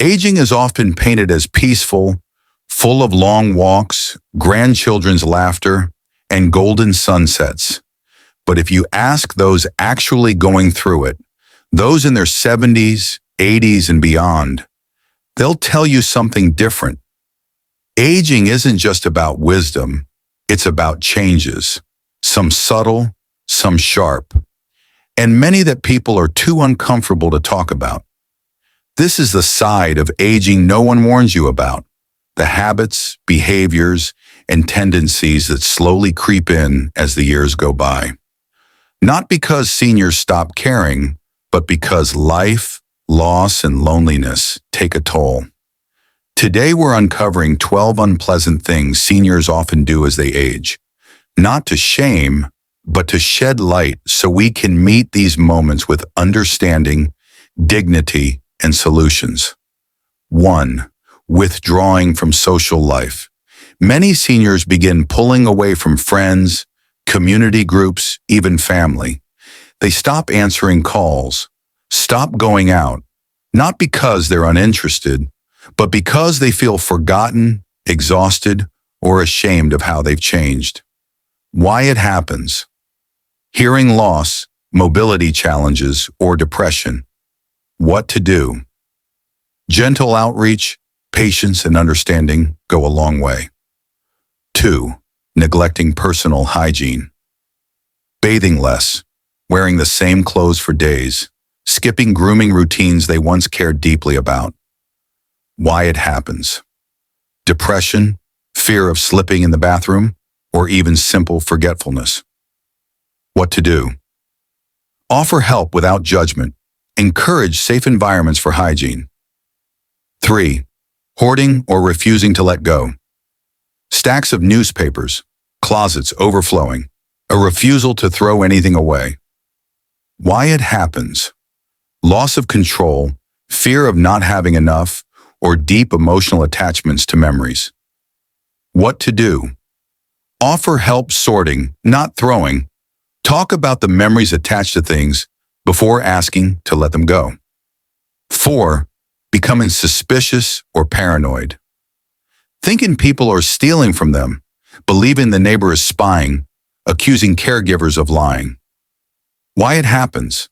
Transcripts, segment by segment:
Aging is often painted as peaceful, full of long walks, grandchildren's laughter, and golden sunsets. But if you ask those actually going through it, those in their 70s, 80s, and beyond, they'll tell you something different. Aging isn't just about wisdom, it's about changes, some subtle, some sharp, and many that people are too uncomfortable to talk about. This is the side of aging no one warns you about, the habits, behaviors, and tendencies that slowly creep in as the years go by. Not because seniors stop caring, but because life, loss, and loneliness take a toll. Today we're uncovering 12 unpleasant things seniors often do as they age, not to shame, but to shed light so we can meet these moments with understanding, dignity, and solutions. 1. Withdrawing from social life. Many seniors begin pulling away from friends, community groups, even family. They stop answering calls, stop going out, not because they're uninterested, but because they feel forgotten, exhausted, or ashamed of how they've changed. Why it happens. Hearing loss, mobility challenges, or depression. What to do. Gentle outreach, patience, and understanding go a long way. 2. Neglecting personal hygiene. Bathing less, wearing the same clothes for days, skipping grooming routines they once cared deeply about. Why it happens. Depression, fear of slipping in the bathroom, or even simple forgetfulness. What to do. Offer help without judgment. Encourage safe environments for hygiene. 3. Hoarding or refusing to let go. Stacks of newspapers, closets overflowing, a refusal to throw anything away. Why it happens. Loss of control, fear of not having enough, or deep emotional attachments to memories. What to do. Offer help sorting, not throwing. Talk about the memories attached to things before asking to let them go. 4. Becoming suspicious or paranoid. Thinking people are stealing from them, believing the neighbor is spying, accusing caregivers of lying. Why it happens.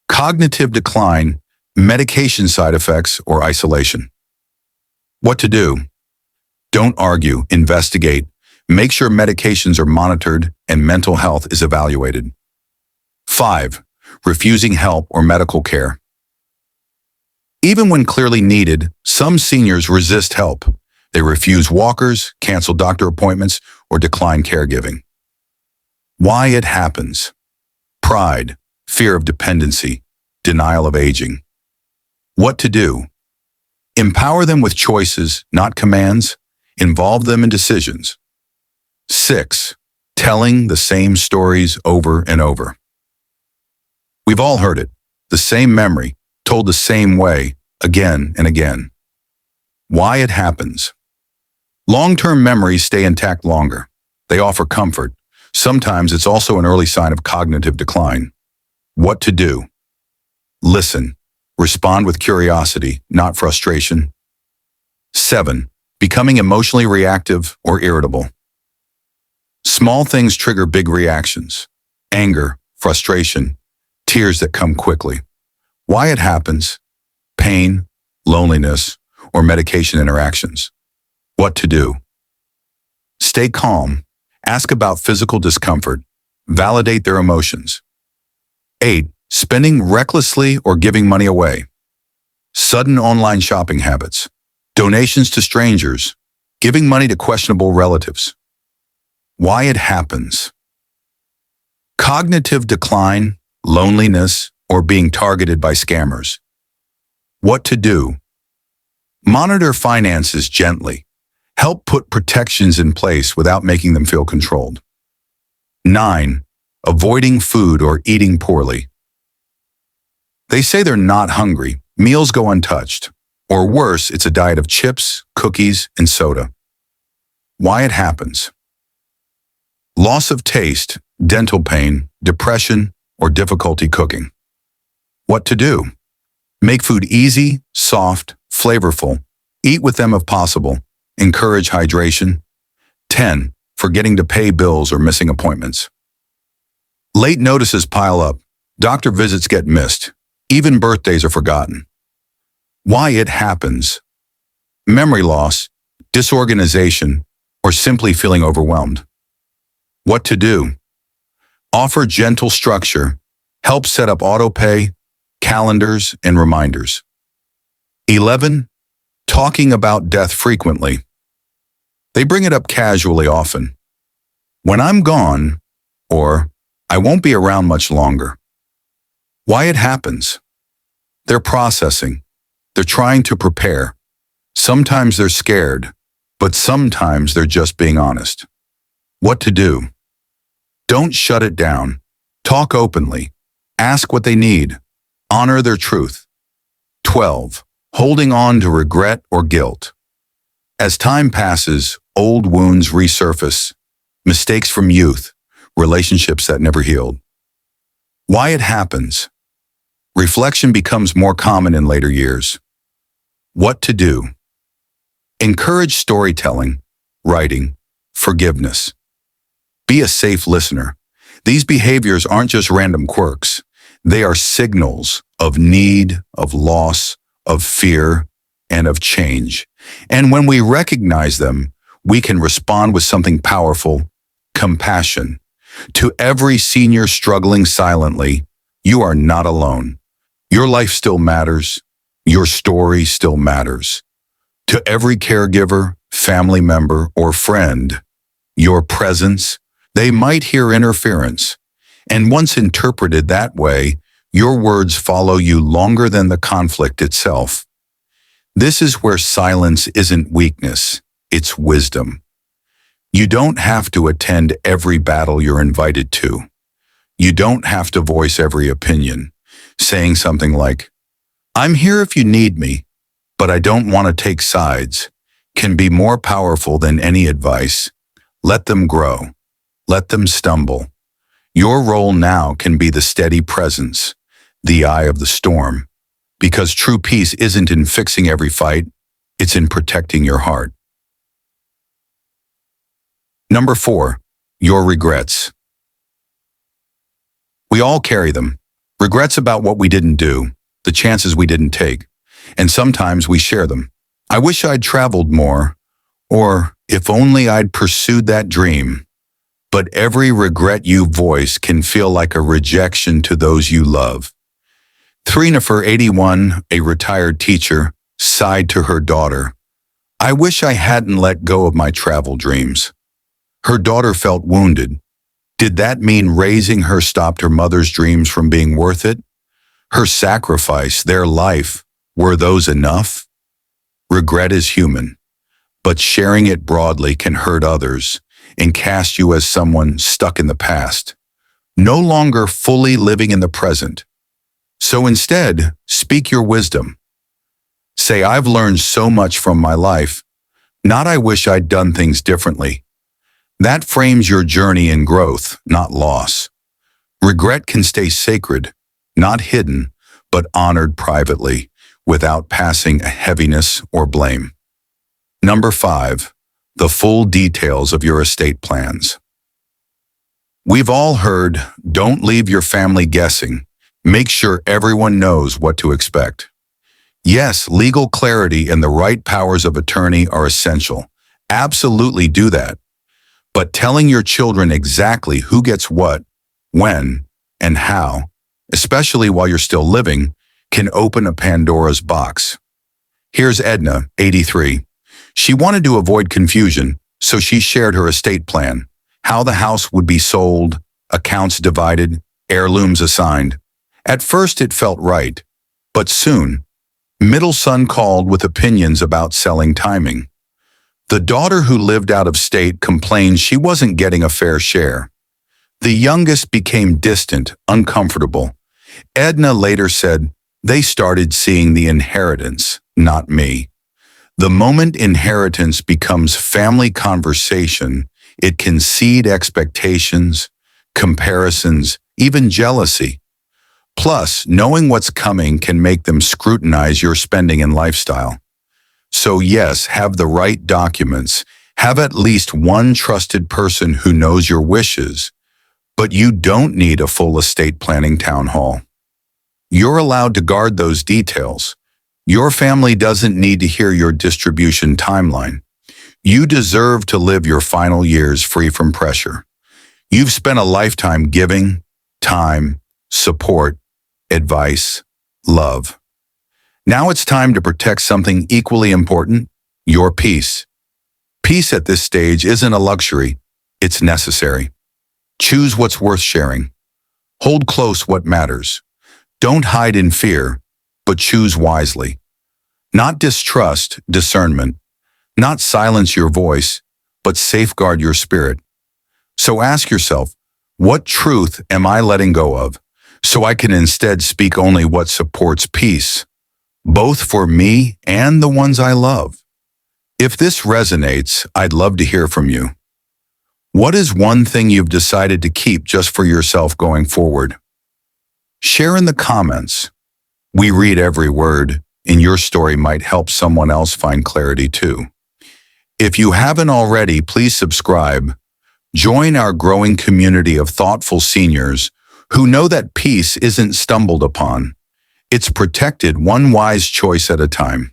Cognitive decline, medication side effects, or isolation. What to do. Don't argue, investigate, make sure medications are monitored and mental health is evaluated. 5. Refusing help or medical care. Even when clearly needed, some seniors resist help. They refuse walkers, cancel doctor appointments, or decline caregiving. Why it happens. Pride, fear of dependency, denial of aging. What to do. Empower them with choices, not commands. Involve them in decisions. 6. Telling the same stories over and over. We've all heard it. The same memory, told the same way, again and again. Why it happens. Long-term memories stay intact longer. They offer comfort. Sometimes it's also an early sign of cognitive decline. What to do. Listen. Respond with curiosity, not frustration. 7. Becoming emotionally reactive or irritable. Small things trigger big reactions. Anger, frustration, tears that come quickly. Why it happens. Pain, loneliness, or medication interactions. What to do. Stay calm. Ask about physical discomfort. Validate their emotions. 8. Spending recklessly or giving money away. Sudden online shopping habits. Donations to strangers. Giving money to questionable relatives. Why it happens. Cognitive decline, loneliness, or being targeted by scammers. What to do. Monitor finances gently. Help put protections in place without making them feel controlled. 9. Avoiding food or eating poorly. They say they're not hungry, meals go untouched. Or worse, it's a diet of chips, cookies, and soda. Why it happens. Loss of taste, dental pain, depression, or difficulty cooking. What to do. Make food easy, soft, flavorful. Eat with them if possible. Encourage hydration. 10. Forgetting to pay bills or missing appointments. Late notices pile up. Doctor visits get missed. Even birthdays are forgotten. Why it happens. Memory loss, disorganization, or simply feeling overwhelmed. What to do. Offer gentle structure. Help set up autopay, calendars, and reminders. 11. Talking about death frequently. They bring it up casually often. When I'm gone, or I won't be around much longer. Why it happens. They're processing. They're trying to prepare. Sometimes they're scared, but sometimes they're just being honest. What to do. Don't shut it down. Talk openly. Ask what they need. Honor their truth. 12. Holding on to regret or guilt. As time passes, old wounds resurface. Mistakes from youth. Relationships that never healed. Why it happens. Reflection becomes more common in later years. What to do. Encourage storytelling, writing, forgiveness. Be a safe listener. These behaviors aren't just random quirks. They are signals of need, of loss, of fear, and of change. And when we recognize them, we can respond with something powerful, compassion. To every senior struggling silently, you are not alone. Your life still matters. Your story still matters. To every caregiver, family member, or friend, your presence, they might hear interference. And once interpreted that way, your words follow you longer than the conflict itself. This is where silence isn't weakness, it's wisdom. You don't have to attend every battle you're invited to. You don't have to voice every opinion, saying something like, "I'm here if you need me, but I don't want to take sides," can be more powerful than any advice. Let them grow. Let them stumble. Your role now can be the steady presence, the eye of the storm, because true peace isn't in fixing every fight, it's in protecting your heart. Number 4, your regrets. We all carry them. Regrets about what we didn't do, the chances we didn't take, and sometimes we share them. I wish I'd traveled more, or if only I'd pursued that dream. But every regret you voice can feel like a rejection to those you love. Threenifer, 81, a retired teacher, sighed to her daughter, "I wish I hadn't let go of my travel dreams." Her daughter felt wounded. Did that mean raising her stopped her mother's dreams from being worth it? Her sacrifice, their life, were those enough? Regret is human, but sharing it broadly can hurt others and cast you as someone stuck in the past, no longer fully living in the present. So instead, speak your wisdom. Say, "I've learned so much from my life," not "I wish I'd done things differently." That frames your journey in growth, not loss. Regret can stay sacred, not hidden, but honored privately, without passing a heaviness or blame. Number 5, the full details of your estate plans. We've all heard, don't leave your family guessing. Make sure everyone knows what to expect. Yes, legal clarity and the right powers of attorney are essential. Absolutely do that. But telling your children exactly who gets what, when, and how, especially while you're still living, can open a Pandora's box. Here's Edna, 83. She wanted to avoid confusion, so she shared her estate plan, how the house would be sold, accounts divided, heirlooms assigned. At first it felt right, but soon, middle son called with opinions about selling timing. The daughter who lived out of state complained she wasn't getting a fair share. The youngest became distant, uncomfortable. Edna later said, "They started seeing the inheritance, not me." The moment inheritance becomes family conversation, it can seed expectations, comparisons, even jealousy. Plus, knowing what's coming can make them scrutinize your spending and lifestyle. So yes, have the right documents. Have at least one trusted person who knows your wishes. But you don't need a full estate planning town hall. You're allowed to guard those details. Your family doesn't need to hear your distribution timeline. You deserve to live your final years free from pressure. You've spent a lifetime giving, time, support, advice, love. Now it's time to protect something equally important, your peace. Peace at this stage isn't a luxury, it's necessary. Choose what's worth sharing. Hold close what matters. Don't hide in fear, but choose wisely. Not distrust, discernment. Not silence your voice, but safeguard your spirit. So ask yourself, what truth am I letting go of, so I can instead speak only what supports peace, both for me and the ones I love? If this resonates, I'd love to hear from you. What is one thing you've decided to keep just for yourself going forward? Share in the comments. We read every word, and your story might help someone else find clarity too. If you haven't already, please subscribe. Join our growing community of thoughtful seniors who know that peace isn't stumbled upon. It's protected one wise choice at a time.